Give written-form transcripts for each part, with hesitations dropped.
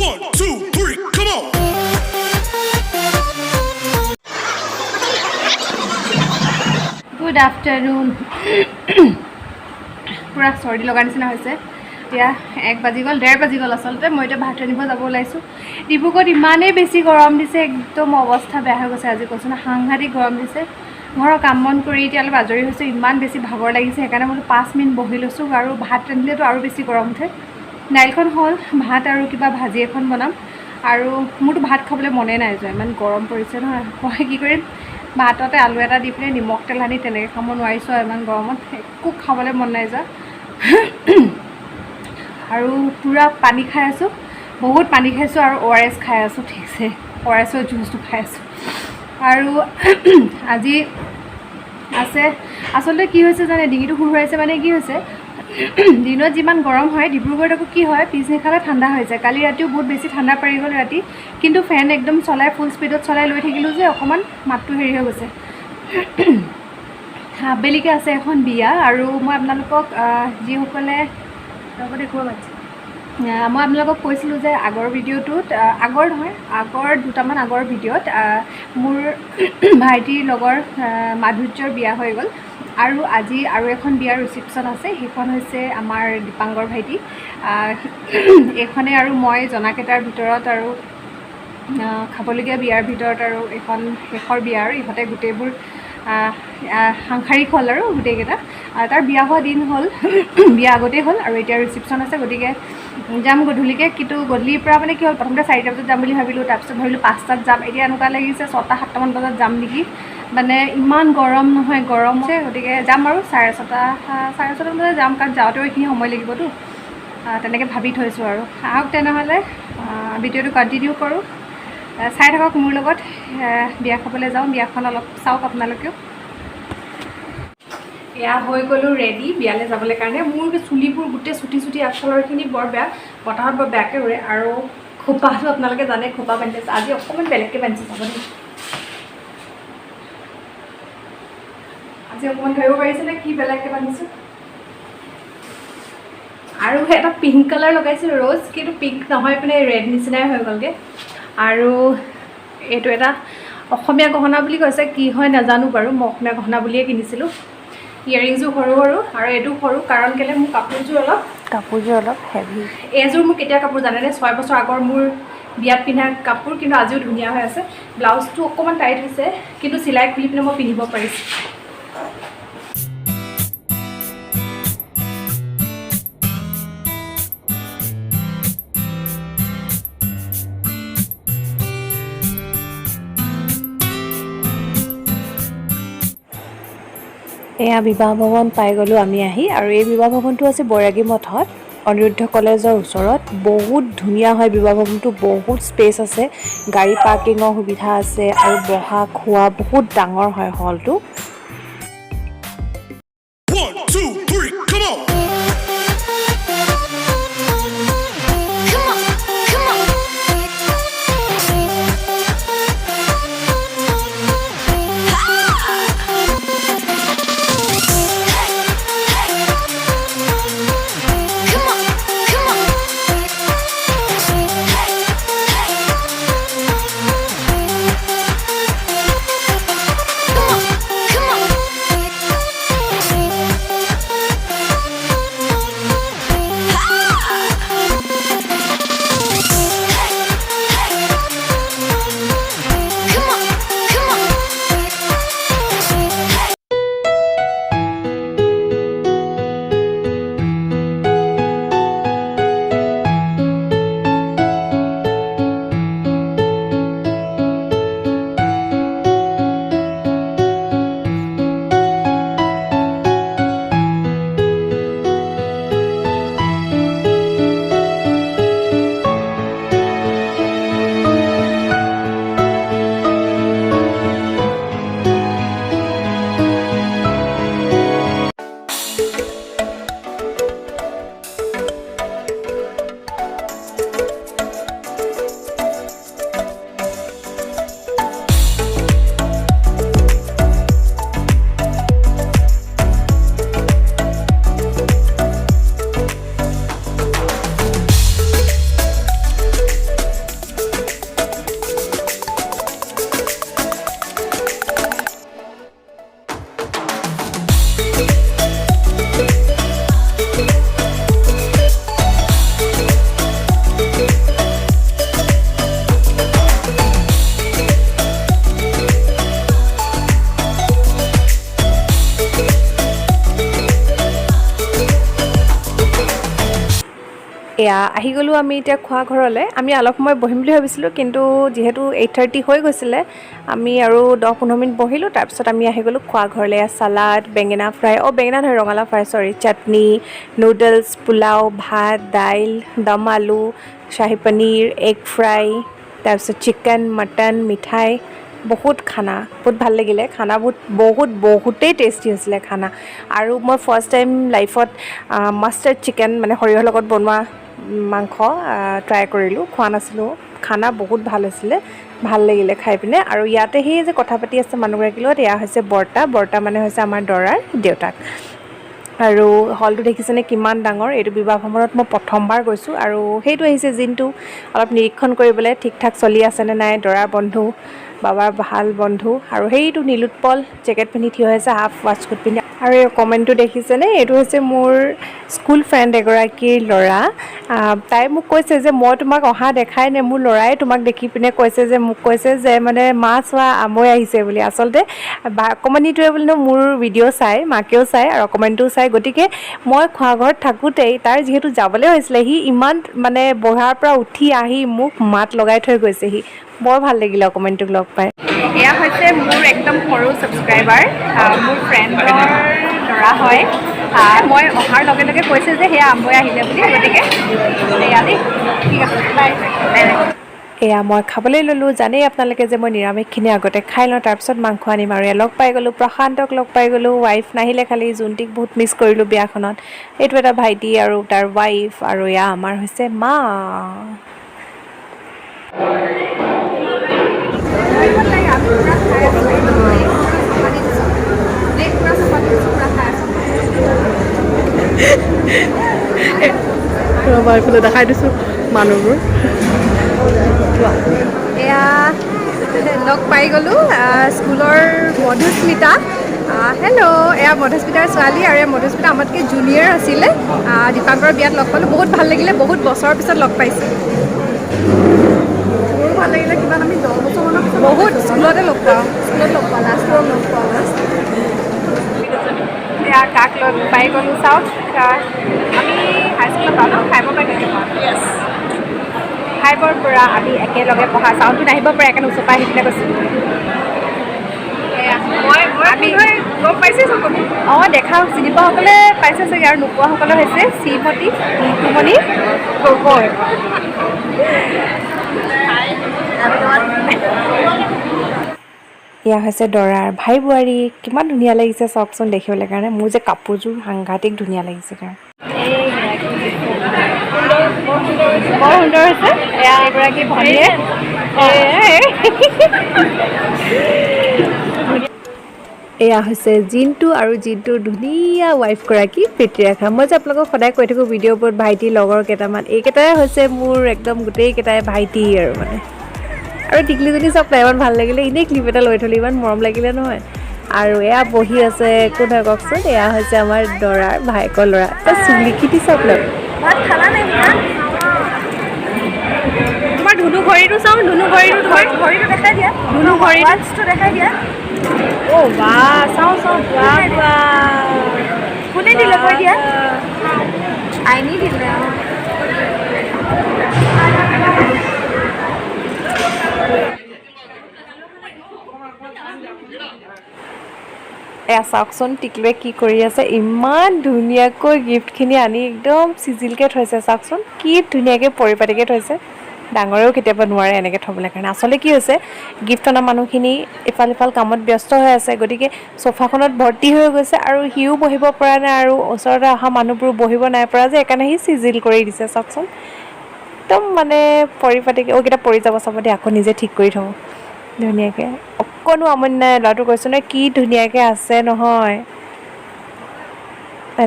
1, 2, 3, come on! Good afternoon. পুৰা চৰ্দি লগা নিচিনা হৈছে এতিয়া 1 বাজি গ'ল 1:30 বাজি গ'ল আচলতে মই এতিয়া ভাত ৰান্ধিব যাব ওলাইছোঁ ডিব্ৰুগড়ত ইমানেই বেছি গৰম দিছে একদম অৱস্থা বেয়া হৈ গৈছে আজি কৈছোঁ না সাংঘাতিক গৰম দিছে ঘৰৰ কাম বন কৰি এতিয়া অলপ আজৰি হৈছোঁ ইমান বেছি ভাগৰ লাগিছে সেইকাৰণে মই 5 মিনিট বহি লৈছোঁ আৰু ভাত ৰান্ধিলেতো আৰু বেছি গৰম উঠে দাইলখন হ'ল ভাত আৰু কিবা ভাজি এখন বনাম আৰু মোৰতো ভাত খাবলৈ মনে নাই যোৱা ইমান গৰম পৰিছে নহয় মই কি কৰিম ভাততে আলু এটা দি পিনে নিমখ তেল সানি তেনেকৈ খাব নোৱাৰিছোঁ ইমান গৰমত একো খাবলৈ মন নাই যোৱা আৰু পুৰা পানী খাই আছোঁ বহুত পানী খাইছোঁ আৰু ORS খাই আছোঁ ঠিকছে ORSৰ জুচটো খাই আছোঁ আৰু আজি আছে আচলতে কি হৈছে জানে ডিঙিটো সুৰহুৰাইছে মানে কি হৈছে দিনত যিমান গৰম হয় ডিব্ৰুগড়ত আকৌ কি হয় পিছনিশালে ঠাণ্ডা হৈ যায় কালি ৰাতিও বহুত বেছি ঠাণ্ডা পৰি গ'ল ৰাতি কিন্তু ফেন একদম চলাই ফুল স্পীডত চলাই লৈ থাকিলোঁ যে অকণমান মাতটো হেৰি হৈ গৈছে আবেলিকে আছে এখন বিয়া আৰু মই আপোনালোকক যিসকলে দেখুৱাব পাইছোঁ মই আপোনালোকক কৈছিলোঁ যে আগৰ ভিডিঅ'টোত আগৰ দুটামান আগৰ ভিডিঅ'ত মোৰ ভাইটিৰ লগৰ মাধুৰ্যৰ বিয়া হৈ গ'ল আৰু আজি আৰু এখন বিয়াৰ ৰিচিপশ্যন আছে সেইখন হৈছে আমাৰ দীপাংকৰ ভাইটি এইখনে আৰু মই জনাকেইটাৰ ভিতৰত আৰু খাবলগীয়া বিয়াৰ ভিতৰত আৰু এখন শেষৰ বিয়া আৰু ইহঁতে গোটেইবোৰ সাংসাৰিক হ'ল আৰু গোটেইকেইটা তাৰ বিয়া হোৱা দিন হ'ল বিয়া আগতেই হ'ল আৰু এতিয়া ৰিচিপশ্যন আছে গতিকে যাম গধূলিকৈ কিন্তু গধূলিৰ পৰা মানে কি হ'ল প্ৰথমতে 4টা বজাত যাম বুলি ভাবিলোঁ তাৰপিছত ভাবিলোঁ 5টাত যাম এতিয়া এনেকুৱা লাগিছে 6টা-7টামান বজাত যাম নেকি মানে ইমান গৰম নহয় গৰম আছে গতিকে যাম আৰু 6:30 বজাত যাম কাৰণ যাওঁতেও এইখিনি সময় লাগিবতো তেনেকৈ ভাবি থৈছোঁ আৰু আহক তেনেহ'লে ভিডিঅ'টো কণ্টিনিউ কৰোঁ চাই থাকক মোৰ লগত বিয়া খাবলৈ যাওঁ বিয়াখন অলপ চাওক আপোনালোকেও এয়া হৈ গ'লোঁ ৰেডি বিয়ালৈ যাবলৈ কাৰণে মোৰ চুলিবোৰ গোটেই চুটি আগফালৰখিনি বৰ বেয়া বতাহত বৰ বেয়াকৈ উৰে আৰু খোপাটো আপোনালোকে জানে খোপা বান্ধিছে আজি অকণমান বেলেগকৈ বান্ধিছে চাব দেই আজি অকণমান ধৰিব পাৰিছেনে কি বেলেগকৈ বান্ধিছোঁ আৰু এটা পিংক কালাৰ লগাইছিলোঁ ৰ'জ কিন্তু পিংক নহয় পিনে ৰেড নিচিনাই হৈ গ'লগৈ আৰু এইটো এটা অসমীয়া গহনা বুলি কৈছে কি হয় নাজানো বাৰু মই অসমীয়া গহনা বুলিয়ে কিনিছিলোঁ ইয়াৰিংযোৰ সৰু সৰু আৰু এইটো সৰু কাৰণ কেলৈ মোৰ কাপোৰযোৰ অলপ হেভি এইযোৰ মোৰ কেতিয়া কাপোৰ জানেনে 6 বছৰ আগৰ মোৰ বিয়াত পিন্ধা কাপোৰ কিন্তু আজিও ধুনীয়া হৈ আছে ব্লাউজটো অকণমান টাইট হৈছে কিন্তু চিলাই খুলি পিনে মই পিন্ধিব পাৰিছোঁ এয়া বিবাহ ভৱন পাই গ'লোঁ আমি আহি আৰু এই বিবাহ ভৱনটো আছে বৈৰাগী মঠত অনিৰুদ্ধ কলেজৰ ওচৰত বহুত ধুনীয়া হয় বিবাহ ভৱনটো বহুত স্পেচ আছে গাড়ী পাৰ্কিঙৰ সুবিধা আছে আৰু বহা খোৱা বহুত ডাঙৰ হয় হলটো 1, 2, 3, come on! এয়া আহি গ'লোঁ আমি এতিয়া খোৱা ঘৰলৈ। আমি অলপ সময় বহিম বুলি ভাবিছিলোঁ, কিন্তু যিহেতু 8:30 হৈ গৈছিলে, আমি আৰু 10-15 মিনিট বহিলোঁ। তাৰপিছত আমি আহি গ'লোঁ খোৱা ঘৰলৈ। চালাড, বেঙেনা ফ্ৰাই, বেঙেনা নহয়, ৰঙালাও ফ্ৰাই, চাটনি, নুডলছ, পোলাও, ভাত, দাইল, দম আলু, শ্বাহী পনীৰ, এগ ফ্ৰাই, তাৰপিছত চিকেন, মটন, মিঠাই, বহুত খানা, বহুত ভাল লাগিলে। খানাবোৰ বহুতেই টেষ্টি হৈছিলে খানা। আৰু মই ফাৰ্ষ্ট টাইম লাইফত মাষ্টাৰ্ড চিকেন, মানে সৰিয়হৰ লগত বনোৱা মাংস ট্ৰাই কৰিলোঁ, খোৱা নাছিলোঁ। খানা বহুত ভাল হৈছিলে, ভাল লাগিলে খাই পিনে। আৰু ইয়াতে সেই যে কথা পাতি আছে মানুহগৰাকীৰ লগত, এয়া হৈছে বৰ্তা মানে হৈছে আমাৰ দৰাৰ দেউতাক। আৰু হলটো দেখিছেনে কিমান ডাঙৰ। এইটো বিবাহ ভৱনত মই প্ৰথমবাৰ গৈছোঁ। আৰু সেইটো আহিছে জিনটো অলপ নিৰীক্ষণ কৰিবলৈ, ঠিক ঠাক চলি আছেনে নাই। দৰাৰ বন্ধু, বাবাৰ ভাল বন্ধু। আৰু সেইটো নীলোৎপল জেকেট পিন্ধি থিয় হৈছে, হাফ ৱাছকোট পিন্ধি। আৰু এই কমেণ্টটো দেখিছেনে, এইটো হৈছে মোৰ স্কুল ফ্ৰেণ্ড এগৰাকীৰ ল'ৰা। তাই মোক কৈছে যে মই তোমাক অহা দেখাই নাই, মোৰ ল'ৰাই তোমাক দেখি পিনে মোক কৈছে যে মানে মা চোৱা আমৈ আহিছে বুলি। আচলতে অকণমানিটোৱে বুলি মোৰ ভিডিঅ' চাই, মাকেও চাই আৰু অকণমানিটোও চাই। গতিকে মই খোৱা ঘৰত থাকোঁতেই তাৰ যিহেতু যাবলৈ হৈছিলে, সি ইমান মানে বহাৰ পৰা উঠি আহি মোক মাত লগাই থৈ গৈছেহি। বৰ ভাল লাগিলে অকণমানিটোক লগ পাই। এয়া হৈছে মোৰ একদম সৰু ছাবস্ক্ৰাইবাৰ, মোৰ ফ্ৰেণ্ডৰ ল'ৰা হয়। মই অহাৰ লগে লগে কৈছে যে সেয়া আমৈ আহিলে বুলি। গতিকে এয়া দেই, ঠিক আছে, বাই বাই। এয়া মই খাবলৈ ল'লোঁ। জানেই আপোনালোকে যে মই নিৰামিষখিনি আগতে খাই লওঁ, তাৰপিছত মাংস আনিম। আৰু লগ পাই গ'লোঁ, প্ৰশান্তক লগ পাই গ'লোঁ। ৱাইফ নাহিলে খালি, জোনটিক বহুত মিছ কৰিলোঁ বিয়াখনত। এইটো এটা ভাইটি আৰু তাৰ ৱাইফ। আৰু এয়া আমাৰ হৈছে মা। ৰ'বা এইফালে দেখাই দিছোঁ মানুহবোৰ। এয়া লগ পাই গ'লোঁ স্কুলৰ মধুস্মিতা। হেল্ল', এয়া মধুস্মিতাৰ ছোৱালী। আৰু এয়া মধুস্মিতা আমাতকৈ জুনিয়ৰ আছিলে। দীপাংকৰৰ বিয়াত লগ পালোঁ, বহুত ভাল লাগিলে। বহুত বছৰৰ পিছত লগ পাইছোঁ। মোৰো ভাল লাগিলে, কিমান আমি 10 বছৰমানৰ পিছত বহুত স্কুলতে লগ পাওঁ, লাষ্ট লগ পাওঁ লাষ্ট। এয়া কাক লগ পাই গ'লোঁ চাওক। আমি হাইস্কুলত পাওঁ ন, 5ৰ পৰা কেতিয়া পাওঁ? 5ৰ পৰা আমি একেলগে পঢ়া। চাউণ্ডটো নাহিব পাৰে, একেবাৰে ওচৰৰ পৰা আহি পিনে কৈছোঁ। আমি লগ পাইছোঁ চকত। দেখা চিনি পোৱাসকলে পাইছে চাগে, আৰু নোপোৱাসকলে হৈছে শ্ৰীমতী ঋতুমণি গগৈ। এয়া হৈছে দৰাৰ ভাই বোৱাৰী। কিমান ধুনীয়া লাগিছে চাওকচোন দেখিবলৈ কাৰণে। মোৰ যে কাপোৰযোৰ সাংঘাতিক ধুনীয়া লাগিছে কাৰণ। বৰ সুন্দৰ হৈছে। এয়া এগৰাকী ভনীয়েক। এয়া হৈছে জিন্টু আৰু জিন্টুৰ ধুনীয়া ৱাইফগৰাকী প্ৰীতিৰেখা। মই যে আপোনালোকক সদায় কৈ থাকোঁ ভিডিঅ'বোৰত ভাইটিৰ লগৰ কেইটামান, এইকেইটাই হৈছে মোৰ একদম গোটেইকেইটাই ভাইটি আৰু মানে। আৰু টিকলিজনী চাওক না, ইমান ভাল লাগিলে। এনেই ক্লিপ এটা লৈ থ'লে, ইমান মৰম লাগিলে নহয়। আৰু এয়া বহি আছে, কোন হয় কওকচোন। এয়া হৈছে আমাৰ দৰাৰ ভায়েকৰ ল'ৰা। তই চুলিখিনি চাওক না। ভাত খালা নাই? তোমাৰ ধুনু ঘড়ীটো চাওঁ, ধুনু ঘড়ীটো দেখাই দিয়া। ধুনু ঘড়ীটো দেখাই দিয়া। বা চাওঁ বা কোনে দিলে কৈ দিয়া। আইনি দিলে। এয়া চাওকচোন টিকলুৱে কি কৰি আছে। ইমান ধুনীয়াকৈ গিফ্টখিনি আনি একদম চিজিলকৈ থৈছে। চাওকচোন কি ধুনীয়াকৈ পৰিপাটিকৈ থৈছে। ডাঙৰেও কেতিয়াবা নোৱাৰে এনেকৈ থ'বলৈ কাৰণে। আচলতে কি হৈছে, গিফ্ট অনা মানুহখিনি ইফাল সিফাল কামত ব্যস্ত হৈ আছে। গতিকে চোফাখনত ভৰ্তি হৈ গৈছে, আৰু সিও বহিব পৰা নাই, আৰু ওচৰতে অহা মানুহবোৰো বহিব নাই পৰা যে, সেইকাৰণে সি চিজিল কৰি দিছে। চাওকচোন একদম মানে পৰিপাটিকৈ। কেইটা পৰি যাব চাব দেই, আকৌ নিজে ঠিক কৰি থ'ব ধুনীয়াকৈ। অকণো আমনি নাই। ল'ৰাটো কৈছোঁ নহয় কি ধুনীয়াকৈ আছে নহয়।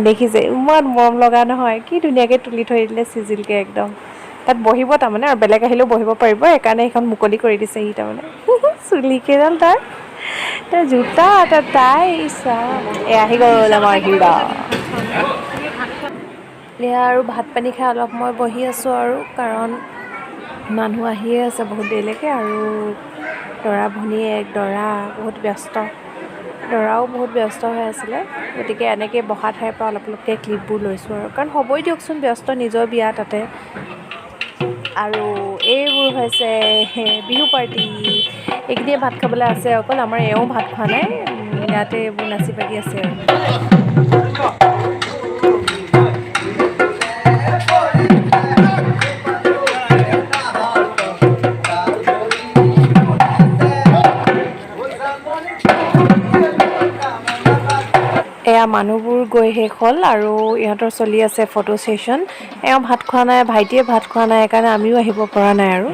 দেখিছে ইমান মৰম লগা নহয়, কি ধুনীয়াকৈ তুলি থৈ দিলে চিজিলকৈ একদম। তাত বহিব তাৰমানে, আৰু বেলেগ আহিলেও বহিব পাৰিব, সেইকাৰণে সেইখন মুকলি কৰি দিছে সি তাৰমানে। চুলিকেইডাল তাৰ জোতা তাই আহি গ'ল আমাৰ হিৰা। এয়া আৰু ভাত পানী খাই অলপ মই বহি আছোঁ আৰু, কাৰণ মানুহ আহিয়ে আছে বহুত দেৰিলৈকে। আৰু দৰা ভনীয়েক, দৰা বহুত ব্যস্ত। দৰাও বহুত ব্যস্ত হৈ আছিলে, গতিকে এনেকৈ বহা ঠাইৰ পৰা অলপকৈ ক্লিপবোৰ লৈছোঁ আৰু কাৰণ হ'বই দিয়কচোন ব্যস্ত, নিজৰ বিয়া তাতে। আৰু এইবোৰ হৈছে বিহু পাৰ্টি, এইখিনিয়ে ভাত খাবলৈ আছে অকল, আমাৰ এওঁ ভাত খোৱা নাই, ইয়াতে এইবোৰ নাচি বাগি আছে আৰু। এয়া মানুহবোৰ গৈ শেষ হ'ল আৰু ইহঁতৰ চলি আছে ফটো ছেশ্যন। এওঁ ভাত খোৱা নাই, ভাইটিয়ে ভাত খোৱা নাই, সেইকাৰণে আমিও আহিব পৰা নাই আৰু।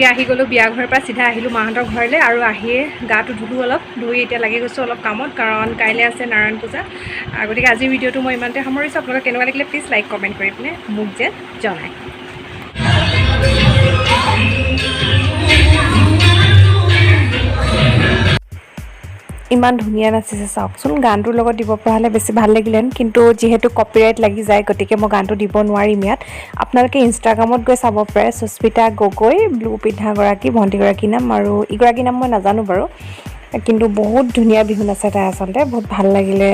এতিয়া আহি গ'লোঁ বিয়া ঘৰৰ পৰা চিধা আহিলোঁ মাহঁতৰ ঘৰলৈ আৰু আহিয়ে গাটো ধুলোঁ অলপ ধুই এতিয়া লাগি গৈছোঁ অলপ কামত কাৰণ কাইলৈ আছে নাৰায়ণ পূজা গতিকে আজিৰ ভিডিঅ'টো মই ইমানতে সামৰিছোঁ আপোনালোকে কেনেকুৱা লাগিলে প্লিজ লাইক কমেণ্ট কৰি পিনে মোক যে জনায় ইমান ধুনীয়া নাচিছে চাওকচোন গানটোৰ লগত দিব পৰা হ'লে বেছি ভাল লাগিলেন কিন্তু যিহেতু কপিৰাইট লাগি যায় গতিকে মই গানটো দিব নোৱাৰিম ইয়াত আপোনালোকে ইনষ্টাগ্ৰামত গৈ চাব পাৰে সুস্মিতা গগৈ ব্লু পিন্ধাগৰাকী ভণ্টিগৰাকীৰ নাম আৰু ইগৰাকীৰ নাম মই নাজানো বাৰু কিন্তু বহুত ধুনীয়া বিহু নাচে তাই আচলতে বহুত ভাল লাগিলে